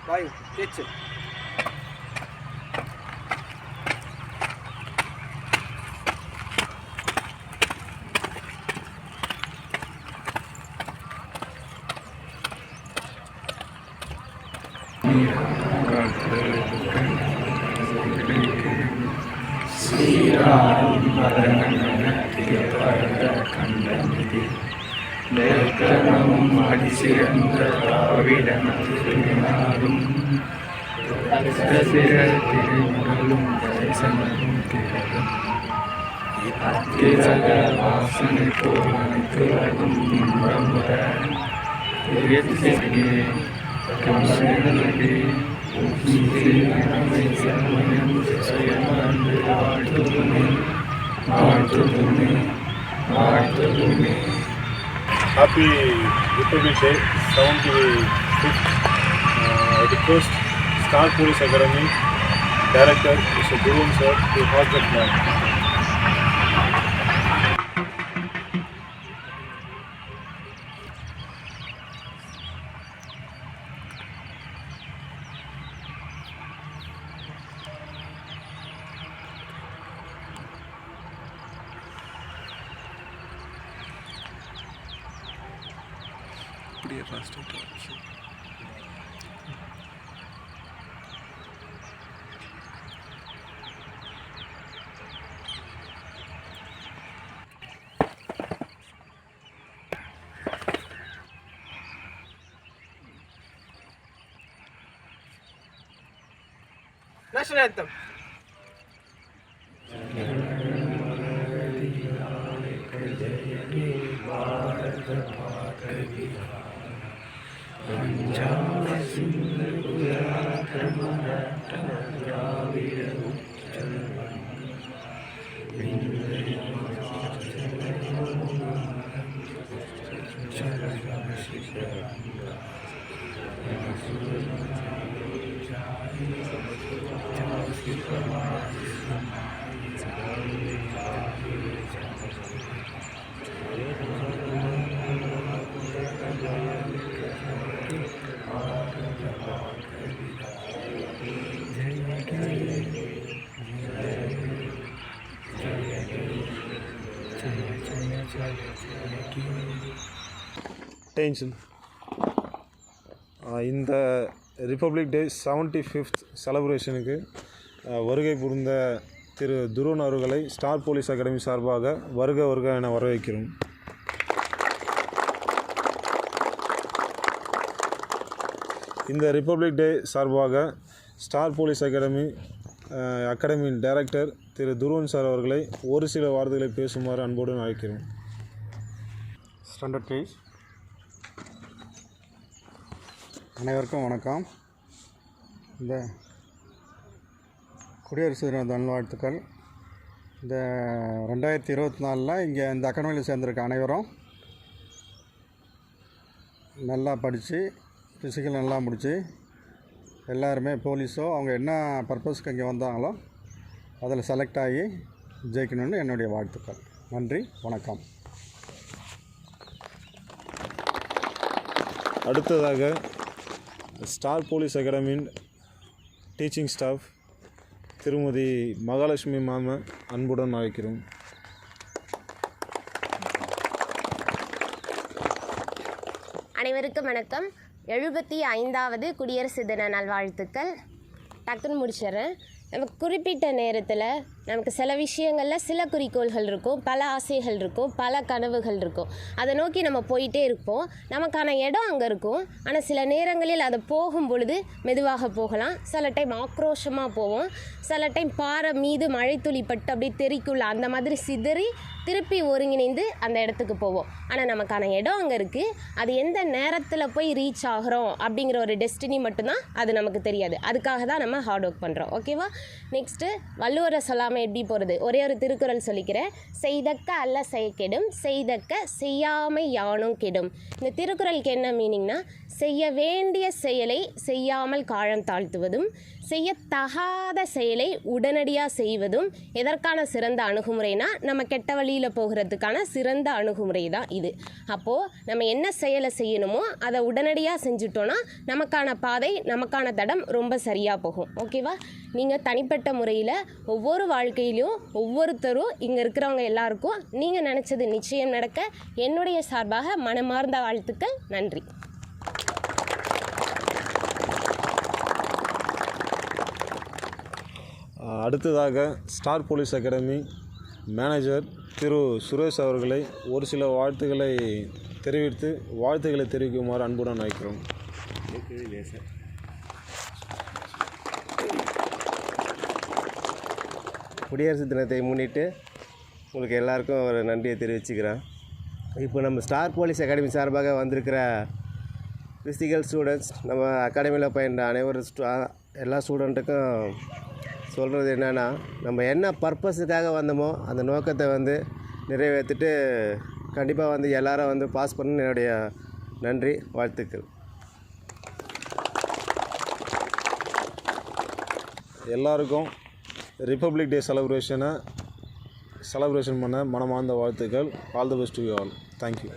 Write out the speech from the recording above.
வாயு பேச்சு. ஸ்ரீராம் கண்டமிதி நேர்கணமும் அடிசிறந்த திராவிடம் திருநாடும் திருமுடலும் தரிசனமும் திரளும் அத்திரக வாசனை போல் திரகும் இன்பமுற Happy Republic Day, 75th. I request Star Police Academy Director Mr. Dhruvan sir to hold the flag. National anthem. Attention. இந்த republic டே 75th செலப்ரேஷனுக்கு வருகை புரிந்த திரு துருவன் அவர்களை ஸ்டார் போலீஸ் அகாடமி சார்பாக வருக வருக என வரவேற்கிறோம். இந்த ரிப்பப்ளிக் டே சார்பாக ஸ்டார் போலீஸ் அகாடமியின் டைரக்டர் திரு துருவன் சார் அவர்களை ஒரு சில வார்த்தைகளை பேசுமாறு அன்போடு அழைக்கிறோம். Standard page. அனைவருக்கும் வணக்கம். இந்த குடியரசு தின நல்வாழ்த்துக்கள். இந்த 2024 இங்கே இந்த அகாடமியில் சேர்ந்திருக்க அனைவரும் நல்லா படித்து ஃபிசிக்கல் நல்லா முடித்து எல்லாருமே போலீஸோ அவங்க என்ன பர்பஸ்க்கு இங்கே வந்தாங்களோ அதில் செலக்ட் ஆகி ஜெயிக்கணும்னு என்னுடைய வாழ்த்துக்கள். நன்றி, வணக்கம். அடுத்ததாக ஸ்டார் போலீஸ் அகாடமியின் டீச்சிங் ஸ்டாஃப் திருமதி மகாலட்சுமி மேம் அன்புடன் அழைக்கிறோம். அனைவருக்கும் வணக்கம். 75வது குடியரசு தின நல்வாழ்த்துக்கள். டக்குன்னு முடிச்சிடுறேன். நமக்கு குறிப்பிட்ட நேரத்தில் நமக்கு சில விஷயங்களில் சில குறிக்கோள்கள் இருக்கும், பல ஆசைகள் இருக்கும், பல கனவுகள் இருக்கும். அதை நோக்கி நம்ம போயிட்டே இருப்போம். நமக்கான இடம் அங்கே இருக்கும். ஆனால் சில நேரங்களில் அதை போகும் பொழுது மெதுவாக போகலாம். சில டைம் ஆக்ரோஷமாக போவோம். சில டைம் பாறை மீது மழை துளி பட்டு அப்படியே தெறிக்குள்ள அந்த மாதிரி சிதறி திருப்பி ஒருங்கிணைந்து அந்த இடத்துக்கு போவோம். ஆனால் நமக்கான இடம் அங்கே இருக்குது. அது எந்த நேரத்தில் போய் ரீச் ஆகிறோம் அப்படிங்கிற ஒரு டெஸ்டினி மட்டும்தான் அது நமக்கு தெரியாது. அதுக்காக தான் நம்ம ஹார்ட் ஒர்க் பண்ணுறோம். ஓகேவா? நெக்ஸ்ட்டு வள்ளுவரை சொல்லாமல் எப்படி போகிறது? ஒரே ஒரு திருக்குறள் சொல்லிக்கிறேன். செய்தக்க அல்ல செய்கெடும், செய்தக்க செய்யாமை யானும் கெடும். இந்த திருக்குறளுக்கு என்ன மீனிங்னா, செய்ய வேண்டிய செயலை செய்யாமல் காலம் தாழ்த்துவதும், செய்யத்தகாத செயலை உடனடியாக செய்வதும் எதற்கான சிறந்த அணுகுமுறைனா நம்ம கெட்ட வழி வெளியில் போகிறதுக்கான சிறந்த அணுகுமுறை தான் இது. அப்போது நம்ம என்ன செயலை செய்யணுமோ அதை உடனடியாக செஞ்சுட்டோன்னா நமக்கான பாதை, நமக்கான தடம் ரொம்ப சரியாக போகும். ஓகேவா? நீங்கள் தனிப்பட்ட முறையில் ஒவ்வொரு வாழ்க்கையிலையும் ஒவ்வொருத்தரும் இங்கே இருக்கிறவங்க எல்லாருக்கும் நீங்கள் நினச்சது நிச்சயம் நடக்க என்னுடைய சார்பாக மனமார்ந்த வாழ்த்துக்கள். நன்றி. அடுத்ததாக ஸ்டார் போலீஸ் அகாடமி மேனேஜர் திரு சுரேஷ் அவர்களை ஒரு சில வாழ்த்துக்களை தெரிவிக்குமாறு அன்புடன் அழைக்கிறோம். குடியரசு தினத்தை முன்னிட்டு உங்களுக்கு எல்லாருக்கும் ஒரு நன்றியை தெரிவிச்சுக்கிறேன். இப்போ நம்ம ஸ்டார் போலீஸ் அகாடமி சார்பாக வந்திருக்கிற ஃபிசிக்கல் ஸ்டூடெண்ட்ஸ், நம்ம அகாடமியில் பயின்ற அனைவரும் எல்லா ஸ்டூடெண்ட்டுக்கும் சொல்கிறது என்னென்னா, நம்ம என்ன பர்பஸுக்காக வந்தோமோ அந்த நோக்கத்தை வந்து நிறைவேற்றிட்டு கண்டிப்பாக வந்து எல்லாரும் வந்து பாஸ் பண்ண என்னுடைய நன்றி, வாழ்த்துக்கள். எல்லாருக்கும் ரிப்பப்ளிக் டே செலிப்ரேஷன் பண்ண மனமார்ந்த வாழ்த்துக்கள். All the best to you all. Thank you.